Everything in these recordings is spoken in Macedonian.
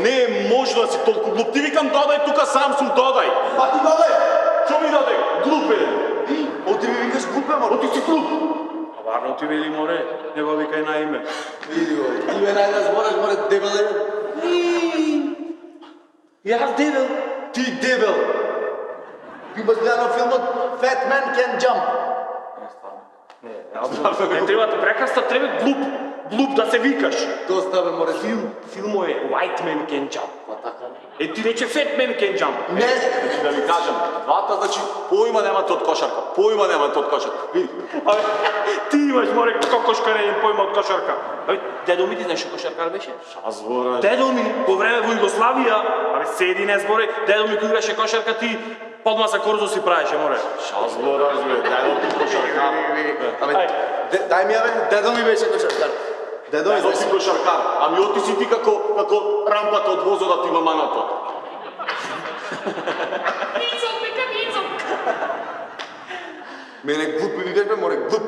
Не е можно да си толкова глуп. Ти викам, додай тука Самсунг, додай. Па ти додай! Що ми додай? Глуп е. Оти ми викаш глуп е, море. Оти си глуп. А варно ти вели, море, не го викай на име. Види го, ти ме најда збораш, море, дебел е. Јас дебел. Ти дебел. Ти имаш гледано филмот Fat Man Can Jump. Не треба да прекрасно, треба глуп. Глуп да се викаш. Доста бе, море. Филмо е White Man Can Jump. Па така. Е, ти рече Fat Man Can Jump. Не. Значи да ви кажам, двата, значи, поима немате од кошарка. Поима немате од кошарка. Види. Абе, ти имаш, море, кокошкареен поима од кошарка. Абе, дедо ми ти знаеш што кошаркар беше? Шазбора. Дедо ми, по време во Југославија, абе, седи не зборе, дедо ми кој играше кошарка, ти подмаса корзо си правеше, море. Шазбора, дедо ми кошаркар. Абе, дај ми, абе, дедо ми беше кошаркар. Дедо ми си кошаркар, ами оти си ти како рампата од возот има манато. Мене глуп ми викаш бе, море, глуп.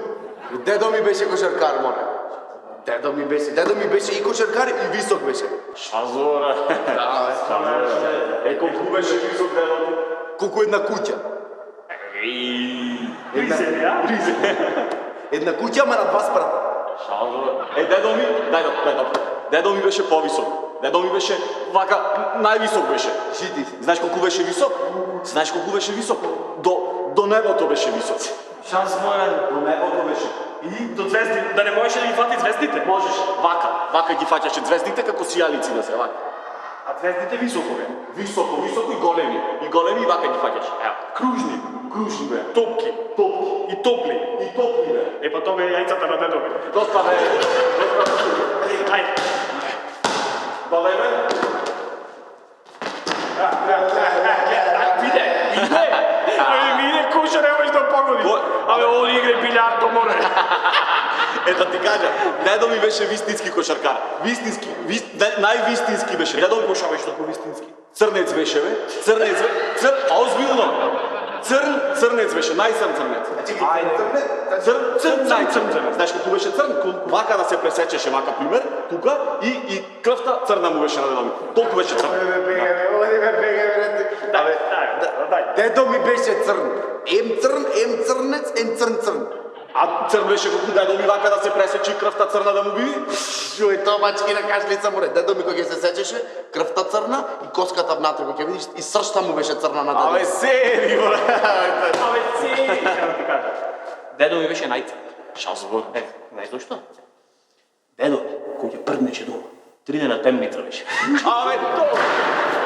Дедо ми беше кошаркар, море. Дедо ми беше и кошаркар и висок беше. Шазора. Да, бе. Е, колку беше висок дедо ти? Колку една куќа. Ризе, ја? Ризе. Една куќа, ама на два спрата. Шазора. Е, дедо ми, дај да. Дедо ми беше повисок. Дедо ми беше вака, највисок беше. Жити си. Знаеш колку беше висок? Знаеш колку беше висок? До небото беше висок. Шанс мојан. До небото беше. И до звезди, да не можеше да ги фати звездите? Можеш, вака ги фаќаше звездите како сијалици да се вака. А звездите високо бе. Високо и големи. И големи и вака ги фаќаше. Ево, кружни бе. Топки. И топли. бе. Е па тоа бе јајцата на дедо бе. Доста бе. Ајде. Додај бе. Виде. Виде куша не може да погоди. Абе он игре билјард, море. Е да ти кажа, дедо ми беше вистински кошаркар. Вистински, највистински беше. Дедо ми Коша беше толку вистински. црнец беше бе. Озбилно. Црнец беше, најцрн црнец. Црн. Знаеш колку беше црн? Вака да се пресечеше, вака пример, тука и крвта црна му беше на дедо ми. Толку беше црн. Дај. Дедо ми беше црн. Ем црнец, ем црн. А црн беше колку дедо ми вака да се пресече и крвта црна да му биде? Што е тоа мачки на кашлица, море. Дедо ми кога ќе се сечеше, крвта црна и коската внатре, кога ќе видиш и сршта му беше црна на дедо. Абе сери, бре. Абе си, да ти кажа. Дедо ми беше најцрн. Шазбор. Знаеш зашто? Дедо, кој ќе прднеше дома. 3 дена темница беше. Абе, тоа.